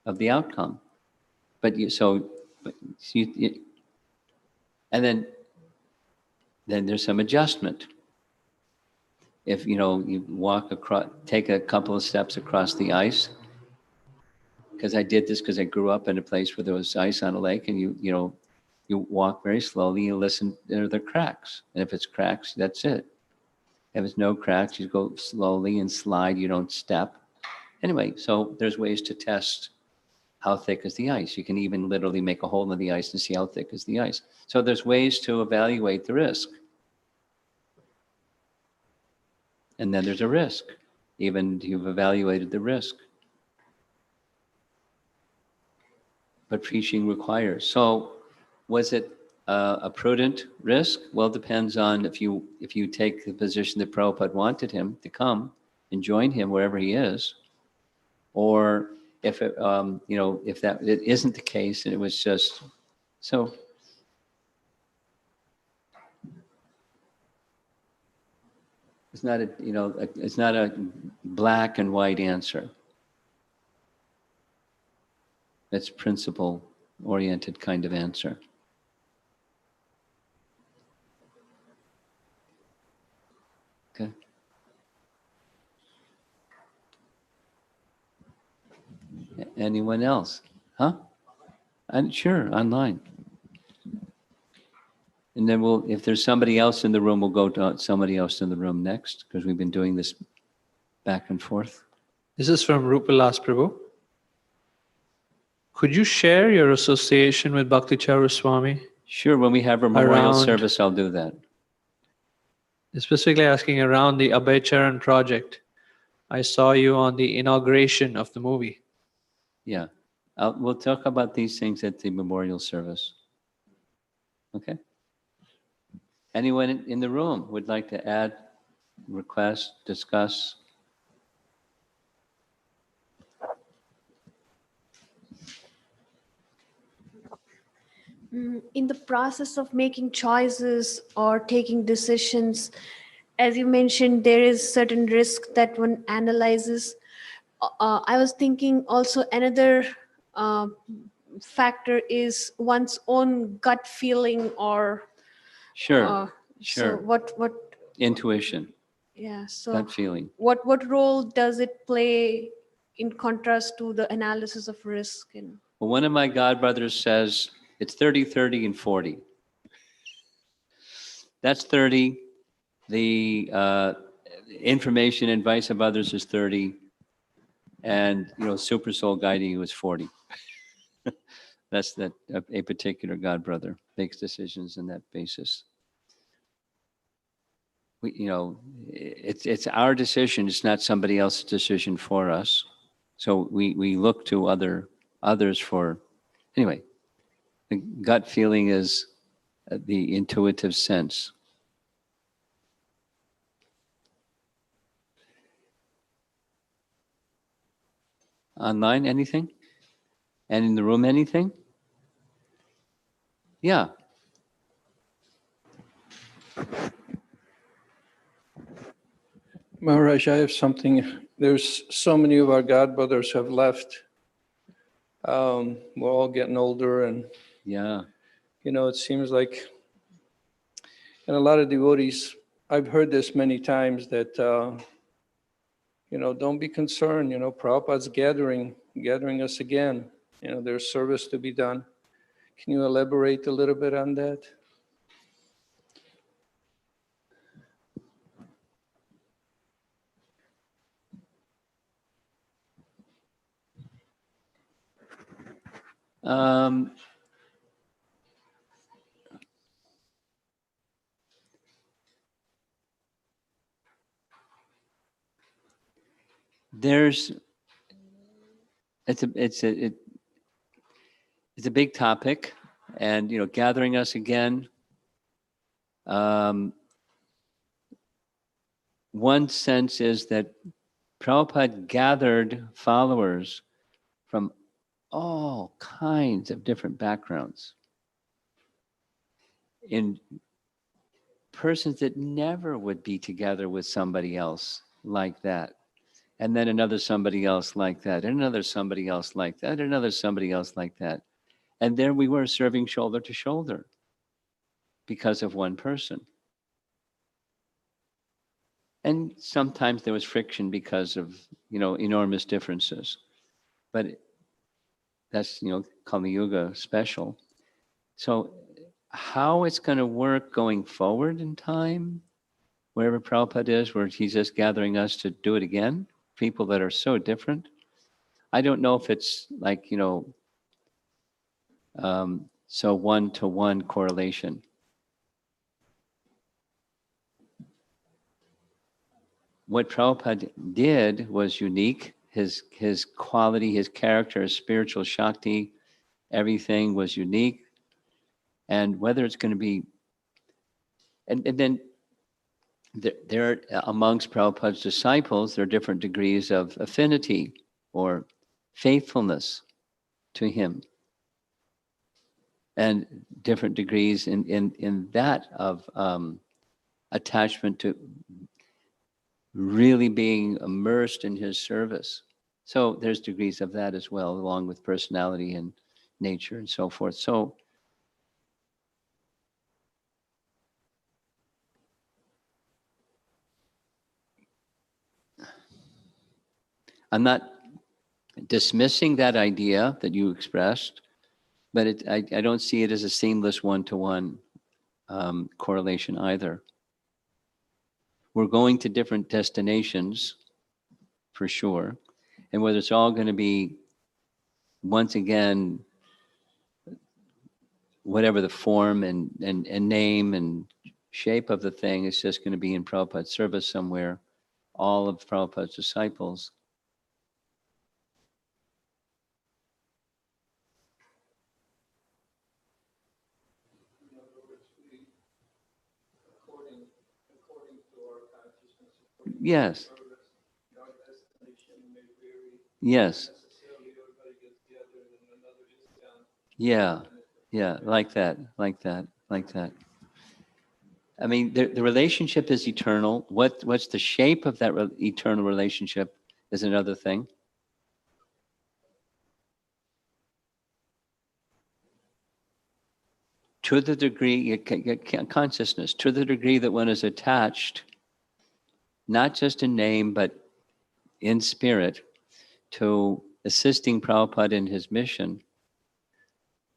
[SPEAKER 1] of the outcome. And then there's some adjustment. If you walk across, take a couple of steps across the ice, because I did this because I grew up in a place where there was ice on a lake, and you walk very slowly, you listen, there are the cracks. And if it's cracks, that's it. If it's no cracks, you go slowly and slide, you don't step. Anyway, so there's ways to test how thick is the ice. You can even literally make a hole in the ice and see how thick is the ice. So there's ways to evaluate the risk. And then there's a risk, even you've evaluated the risk. But preaching requires. So was it a prudent risk? Well, it depends on if you take the position that Prabhupada wanted him to come and join him wherever he is, or if it, if that it isn't the case and it was just so. It's not it's not a black and white answer. It's principle-oriented kind of answer. Okay. Anyone else? Huh? And sure, online. And then if there's somebody else in the room, we'll go to somebody else in the room next, because we've been doing this back and forth.
[SPEAKER 6] This is from Rupalas Prabhu. Could you share your association with Bhakti Caru Swami?
[SPEAKER 1] Sure, when we have our memorial
[SPEAKER 6] Around-
[SPEAKER 1] service, I'll do that.
[SPEAKER 6] Specifically asking around the Abhay Charan project. I saw you on the inauguration of the movie.
[SPEAKER 1] Yeah, we'll talk about these things at the memorial service. Okay? Anyone in the room would like to add, request, discuss?
[SPEAKER 7] In the process of making choices or taking decisions, as you mentioned, there is certain risk that one analyzes. I was thinking also another factor is one's own gut feeling or
[SPEAKER 1] Sure, sure.
[SPEAKER 7] So what
[SPEAKER 1] Intuition,
[SPEAKER 7] yeah, so
[SPEAKER 1] gut feeling.
[SPEAKER 7] what role does it play in contrast to the analysis of risk? And
[SPEAKER 1] Well, one of my godbrothers says it's 30, 30, and 40. That's 30. The information and advice of others is 30. And, super soul guiding you is 40. That's that a particular godbrother makes decisions on that basis. It's our decision. It's not somebody else's decision for us. So we look to others for, anyway, the gut feeling is the intuitive sense. Online, anything? And in the room, anything? Yeah.
[SPEAKER 8] Maharaj, I have something. There's so many of our godbrothers have left. We're all getting older, and
[SPEAKER 1] Yeah.
[SPEAKER 8] it seems like, and a lot of devotees, I've heard this many times that, don't be concerned. Prabhupada's gathering us again. There's service to be done. Can you elaborate a little bit on that?
[SPEAKER 1] It's a big topic, and gathering us again. One sense is that Prabhupada gathered followers from all kinds of different backgrounds, in persons that never would be together with somebody else like that, and then another somebody else like that, and another somebody else like that, and another somebody else like that. And there we were serving shoulder to shoulder because of one person. And sometimes there was friction because of, enormous differences. But that's, Kali Yuga special. So how it's going to work going forward in time, wherever Prabhupada is, where he's just gathering us to do it again, people that are so different. I don't know if it's like, so one-to-one correlation. What Prabhupada did was unique. His quality, his character, his spiritual Shakti, everything was unique. And whether it's going to be, and then there amongst Prabhupada's disciples, there are different degrees of affinity or faithfulness to him, and different degrees in that of attachment to really being immersed in his service. So there's degrees of that as well, along with personality and nature and so forth. So I'm not dismissing that idea that you expressed, but I don't see it as a seamless one-to-one correlation either. We're going to different destinations, for sure, and whether it's all going to be, once again, whatever the form and name and shape of the thing, is just going to be in Prabhupada's service somewhere, all of Prabhupada's disciples. Yes. Yes. Yeah. Yeah. Like that. I mean, the relationship is eternal. What's the shape of that eternal relationship is another thing. To the degree, consciousness, to the degree that one is attached, not just in name, but in spirit, to assisting Prabhupada in his mission,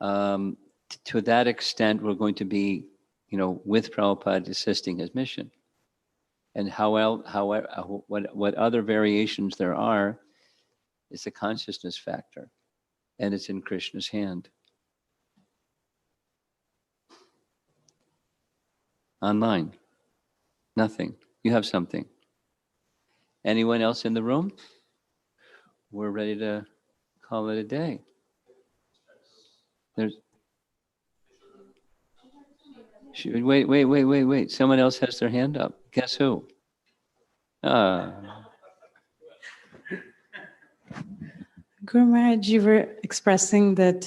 [SPEAKER 1] to that extent, we're going to be, with Prabhupada assisting his mission. And what other variations there are, is the consciousness factor, and it's in Krishna's hand. Online, nothing. You have something. Anyone else in the room? We're ready to call it a day. Wait. Someone else has their hand up. Guess who?
[SPEAKER 5] Guru Maharaj, you were expressing that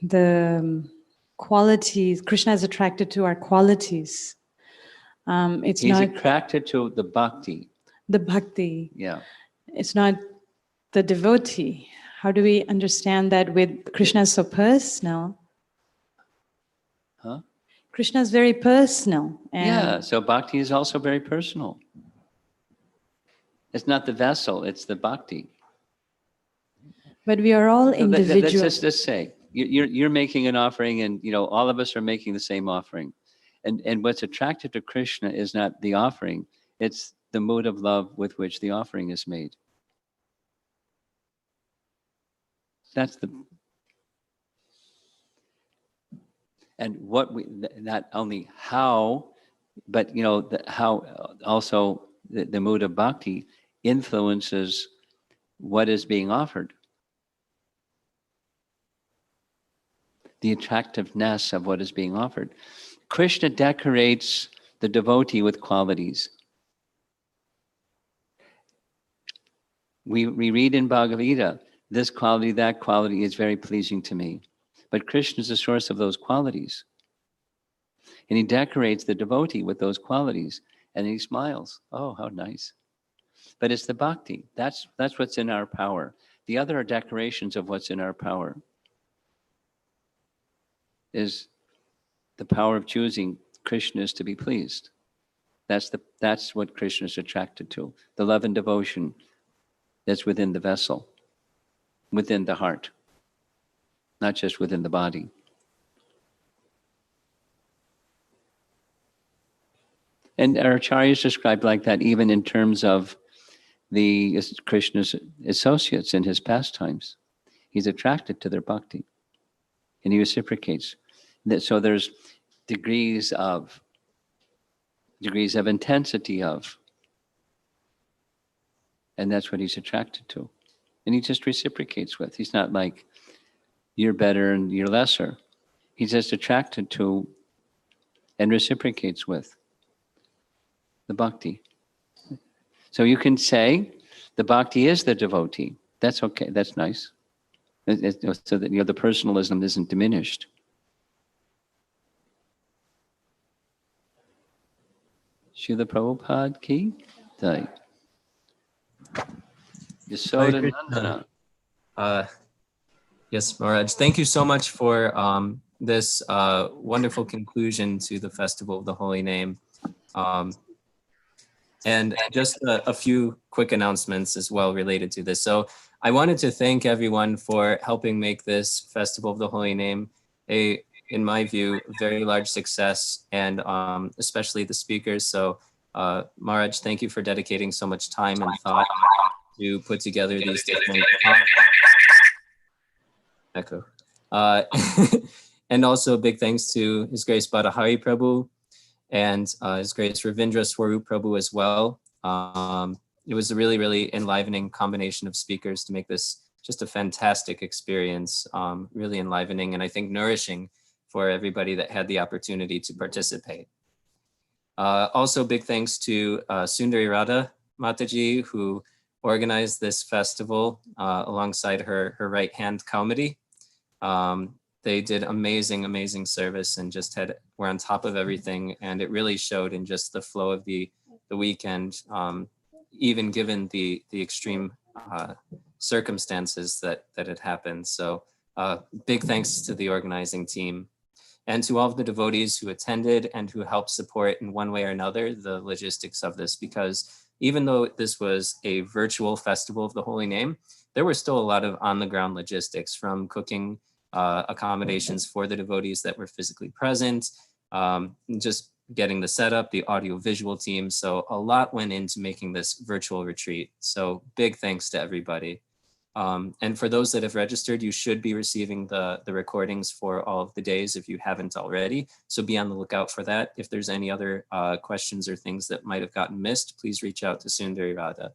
[SPEAKER 5] the qualities, Krishna is attracted to our qualities. He's not
[SPEAKER 1] attracted to the bhakti.
[SPEAKER 5] The bhakti.
[SPEAKER 1] Yeah.
[SPEAKER 5] It's not the devotee. How do we understand that with Krishna is so personal?
[SPEAKER 1] Huh?
[SPEAKER 5] Krishna is very personal.
[SPEAKER 1] Yeah, so bhakti is also very personal. It's not the vessel, it's the bhakti.
[SPEAKER 5] But we are all individuals.
[SPEAKER 1] Let's say, you're making an offering, and all of us are making the same offering. And what's attracted to Krishna is not the offering, it's the mood of love with which the offering is made. That's and what we, not only how, but how also the mood of bhakti influences what is being offered. The attractiveness of what is being offered. Krishna decorates the devotee with qualities. We read in Bhagavad Gita, this quality, that quality is very pleasing to me. But Krishna is the source of those qualities. And he decorates the devotee with those qualities. And he smiles. Oh, how nice. But it's the bhakti. That's what's in our power. The other are decorations of what's in our power. Is the power of choosing Krishna is to be pleased. That's what Krishna is attracted to. The love and devotion that's within the vessel, within the heart, not just within the body. And our acharyas described like that even in terms of the Krishna's associates in his pastimes. He's attracted to their bhakti, and he reciprocates. So there's degrees of intensity of, and that's what he's attracted to. And he just reciprocates with. He's not like, you're better and you're lesser. he's just attracted to and reciprocates with the bhakti. So you can say the bhakti is the devotee. That's okay. That's nice. So that the personalism isn't diminished. Srila Prabhupada ki jai. Yasoda
[SPEAKER 2] Hare
[SPEAKER 1] Nandana.
[SPEAKER 2] Krishna. Yes, Maharaj. Thank you so much for this wonderful conclusion to the Festival of the Holy Name. And just a few quick announcements as well related to this. So I wanted to thank everyone for helping make this Festival of the Holy Name in my view, a very large success, and especially the speakers. So Maharaj, thank you for dedicating so much time and thought to put together these different echo. And also big thanks to His Grace Badahari Prabhu and His Grace Ravindra Swarup Prabhu as well. It was a really, really enlivening combination of speakers to make this just a fantastic experience, really enlivening and I think nourishing for everybody that had the opportunity to participate. Also big thanks to Sundari Radha Mataji, who organized this festival alongside her right-hand comedy. They did amazing, amazing service and just were on top of everything. And it really showed in just the flow of the weekend, even given the extreme circumstances that had happened. So big thanks to the organizing team and to all of the devotees who attended and who helped support in one way or another the logistics of this, because even though this was a virtual Festival of the Holy Name, there were still a lot of on-the-ground logistics, from cooking accommodations for the devotees that were physically present, just getting the setup, the audio-visual team. So a lot went into making this virtual retreat. So big thanks to everybody. And for those that have registered, you should be receiving the recordings for all of the days if you haven't already. So be on the lookout for that. If there's any other questions or things that might have gotten missed, please reach out to Sundari Radha.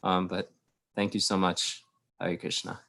[SPEAKER 2] But thank you so much. Hare Krishna.